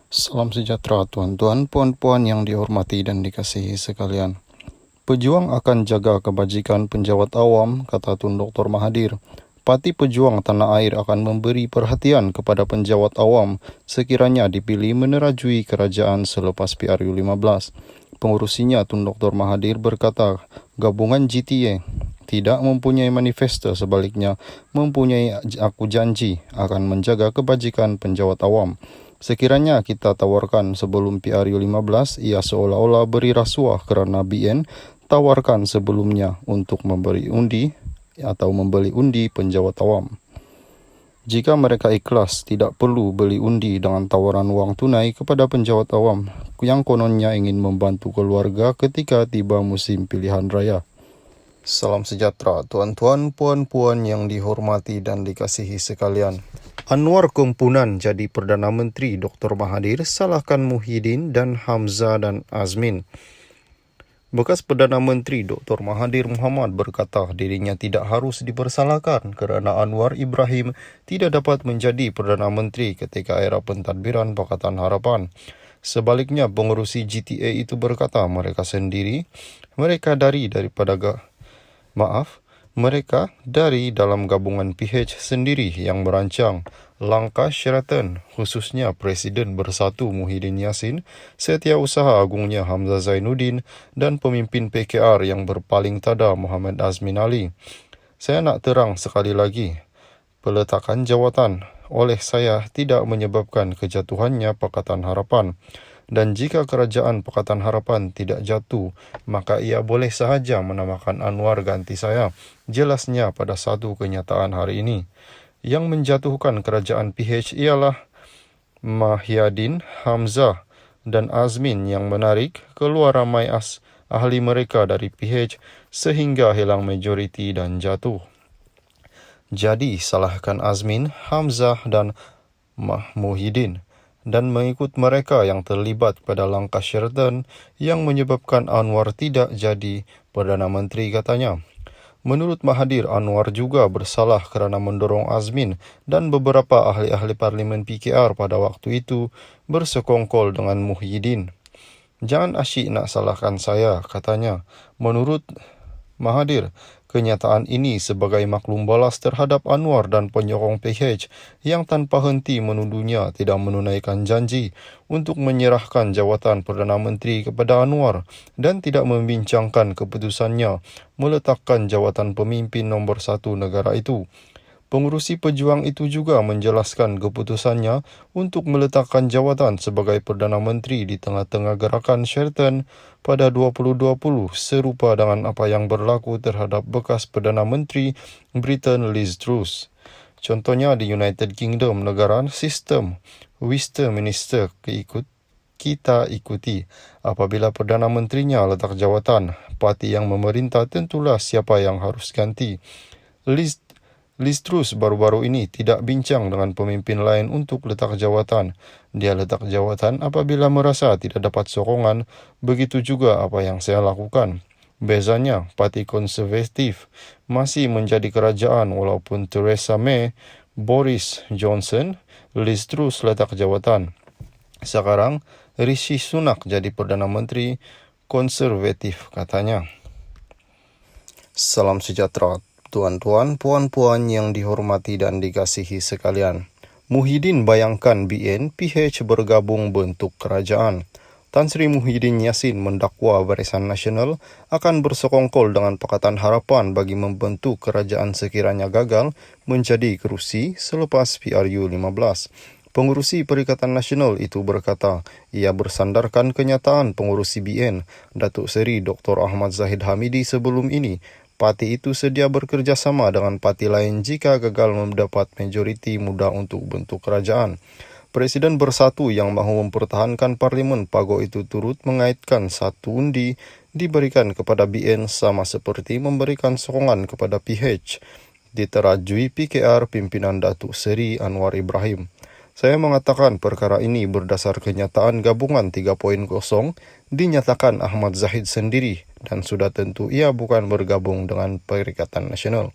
Salam sejahtera tuan-tuan, puan-puan yang dihormati dan dikasihi sekalian. Pejuang akan jaga kebajikan penjawat awam, kata Tun Dr. Mahathir. Parti Pejuang Tanah Air akan memberi perhatian kepada penjawat awam sekiranya dipilih menerajui kerajaan selepas PRU 15. Pengurusinya Tun Dr. Mahathir berkata, gabungan GTA tidak mempunyai manifesto, sebaliknya mempunyai aku janji akan menjaga kebajikan penjawat awam. Sekiranya kita tawarkan sebelum PRU 15, ia seolah-olah beri rasuah kerana BN tawarkan sebelumnya untuk memberi undi atau membeli undi penjawat awam. Jika mereka ikhlas, tidak perlu beli undi dengan tawaran wang tunai kepada penjawat awam yang kononnya ingin membantu keluarga ketika tiba musim pilihan raya. Salam sejahtera tuan-tuan, puan-puan yang dihormati dan dikasihi sekalian. Anwar Kempunan jadi Perdana Menteri, Dr. Mahathir salahkan Muhyiddin dan Hamzah dan Azmin. Bekas Perdana Menteri Dr. Mahathir Mohamad berkata dirinya tidak harus dipersalahkan kerana Anwar Ibrahim tidak dapat menjadi Perdana Menteri ketika era pentadbiran Pakatan Harapan. Sebaliknya, pengurusi GTA itu berkata mereka dari dalam gabungan PH sendiri yang merancang langkah Sheraton, khususnya Presiden Bersatu Muhyiddin Yassin, Setiausaha Agungnya Hamzah Zainuddin dan pemimpin PKR yang berpaling tada Muhammad Azmin Ali. Saya nak terang sekali lagi, peletakan jawatan oleh saya tidak menyebabkan kejatuhannya Pakatan Harapan. Dan jika kerajaan Pakatan Harapan tidak jatuh, maka ia boleh sahaja menamakan Anwar ganti saya. Jelasnya pada satu kenyataan hari ini. Yang menjatuhkan kerajaan PH ialah Muhyiddin, Hamzah dan Azmin yang menarik keluar ramai ahli mereka dari PH sehingga hilang majoriti dan jatuh. Jadi salahkan Azmin, Hamzah dan Muhyiddin dan mengikut mereka yang terlibat pada langkah Sheraton yang menyebabkan Anwar tidak jadi Perdana Menteri, katanya. Menurut Mahathir, Anwar juga bersalah kerana mendorong Azmin dan beberapa ahli-ahli parlimen PKR pada waktu itu bersekongkol dengan Muhyiddin. Jangan asyik nak salahkan saya, katanya. Menurut Mahathir, kenyataan ini sebagai maklum balas terhadap Anwar dan penyokong PH yang tanpa henti menuduhnya tidak menunaikan janji untuk menyerahkan jawatan Perdana Menteri kepada Anwar dan tidak membincangkan keputusannya meletakkan jawatan pemimpin nombor 1 negara itu. Pengurusi pejuang itu juga menjelaskan keputusannya untuk meletakkan jawatan sebagai Perdana Menteri di tengah-tengah gerakan Sheraton pada 2020 serupa dengan apa yang berlaku terhadap bekas Perdana Menteri Britain Liz Truss. Contohnya di United Kingdom, negara sistem Westminster kita ikuti. Apabila Perdana Menterinya letak jawatan, parti yang memerintah tentulah siapa yang harus ganti. Liz Truss baru-baru ini tidak bincang dengan pemimpin lain untuk letak jawatan. Dia letak jawatan apabila merasa tidak dapat sokongan, begitu juga apa yang saya lakukan. Bezanya, Parti Konservatif masih menjadi kerajaan walaupun Theresa May, Boris Johnson, Liz Truss letak jawatan. Sekarang, Rishi Sunak jadi Perdana Menteri Konservatif, katanya. Salam sejahtera. Tuan-tuan, puan-puan yang dihormati dan dikasihi sekalian. Muhyiddin bayangkan BN PH bergabung bentuk kerajaan. Tan Sri Muhyiddin Yassin mendakwa Barisan Nasional akan bersekongkol dengan Pakatan Harapan bagi membentuk kerajaan sekiranya gagal menjadi kerusi selepas PRU 15. Pengurusi Perikatan Nasional itu berkata, ia bersandarkan kenyataan pengurusi BN, Datuk Seri Dr. Ahmad Zahid Hamidi sebelum ini. Parti itu sedia bekerjasama dengan parti lain jika gagal mendapat majoriti mudah untuk bentuk kerajaan. Presiden Bersatu yang mahu mempertahankan Parlimen Pago itu turut mengaitkan satu undi diberikan kepada BN sama seperti memberikan sokongan kepada PH. Diterajui PKR pimpinan Datuk Seri Anwar Ibrahim. Saya mengatakan perkara ini berdasar kenyataan gabungan 3.0 dinyatakan Ahmad Zahid sendiri dan sudah tentu ia bukan bergabung dengan Perikatan Nasional.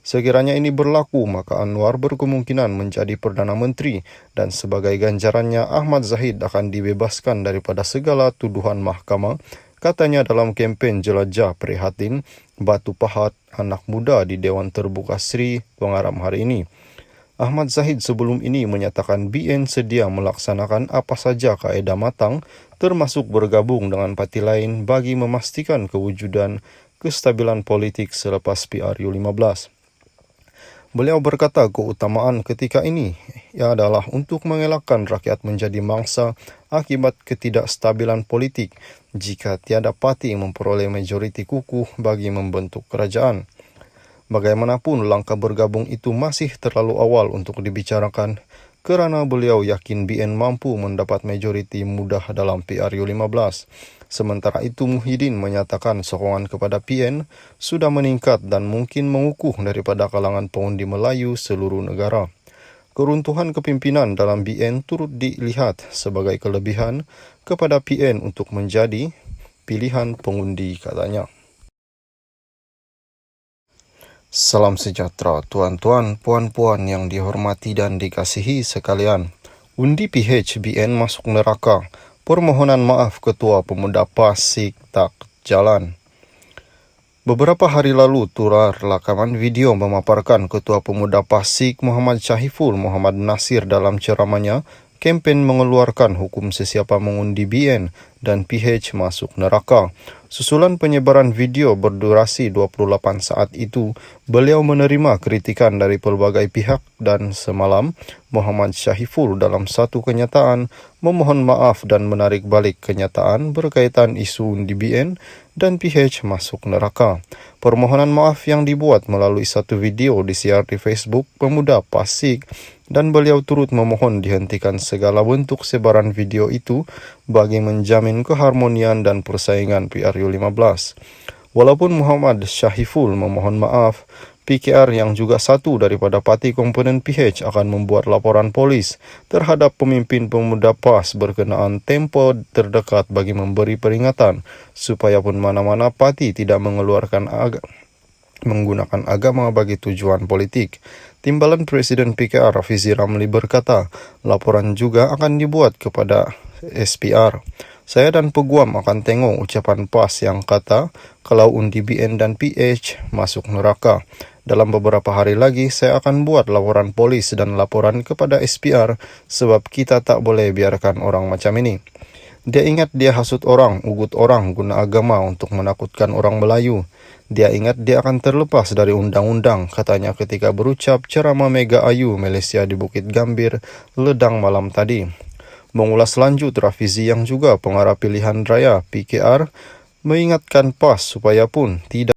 Sekiranya ini berlaku, maka Anwar berkemungkinan menjadi Perdana Menteri dan sebagai ganjarannya Ahmad Zahid akan dibebaskan daripada segala tuduhan mahkamah, katanya dalam kempen jelajah prihatin batu pahat anak muda di Dewan Terbuka Sri Pengaram hari ini. Ahmad Zahid sebelum ini menyatakan BN sedia melaksanakan apa saja kaedah matang, termasuk bergabung dengan parti lain bagi memastikan kewujudan kestabilan politik selepas PRU15. Beliau berkata keutamaan ketika ini adalah untuk mengelakkan rakyat menjadi mangsa akibat ketidakstabilan politik jika tiada parti memperoleh majoriti kukuh bagi membentuk kerajaan. Bagaimanapun, langkah bergabung itu masih terlalu awal untuk dibicarakan kerana beliau yakin BN mampu mendapat majoriti mudah dalam PRU15. Sementara itu, Muhyiddin menyatakan sokongan kepada PN sudah meningkat dan mungkin mengukuh daripada kalangan pengundi Melayu seluruh negara. Keruntuhan kepimpinan dalam BN turut dilihat sebagai kelebihan kepada PN untuk menjadi pilihan pengundi, katanya. Salam sejahtera, tuan-tuan, puan-puan yang dihormati dan dikasihi sekalian. Undi PHBN masuk neraka. Permohonan maaf Ketua Pemuda Pasik tak jalan. Beberapa hari lalu, tular rakaman video memaparkan Ketua Pemuda Pasik Muhammad Syahiful Muhammad Nasir dalam ceramahnya kempen mengeluarkan hukum sesiapa mengundi BN dan PH masuk neraka. Susulan penyebaran video berdurasi 28 saat itu, beliau menerima kritikan dari pelbagai pihak dan semalam Muhammad Syahiful dalam satu kenyataan memohon maaf dan menarik balik kenyataan berkaitan isu undi BN dan PH masuk neraka. Permohonan maaf yang dibuat melalui satu video disiar di Facebook Pemuda Pasik dan beliau turut memohon dihentikan segala bentuk sebaran video itu bagi menjamin keharmonian dan persaingan PRU15. Walaupun Muhammad Syahiful memohon maaf, PKR yang juga satu daripada parti komponen PH akan membuat laporan polis terhadap pemimpin Pemuda PAS berkenaan tempo terdekat bagi memberi peringatan supaya pun mana-mana parti tidak menggunakan agama bagi tujuan politik. Timbalan Presiden PKR Rafizi Ramli berkata, laporan juga akan dibuat kepada SPR. Saya dan peguam akan tengok ucapan PAS yang kata kalau undi BN dan PH masuk neraka. Dalam beberapa hari lagi saya akan buat laporan polis dan laporan kepada SPR sebab kita tak boleh biarkan orang macam ini. Dia ingat dia hasut orang, ugut orang guna agama untuk menakutkan orang Melayu. Dia ingat dia akan terlepas dari undang-undang, katanya ketika berucap ceramah Mega Ayu Malaysia di Bukit Gambir, Ledang malam tadi. Mengulas lanjut, Rafizi yang juga pengarah pilihan raya PKR mengingatkan PAS supaya pun tidak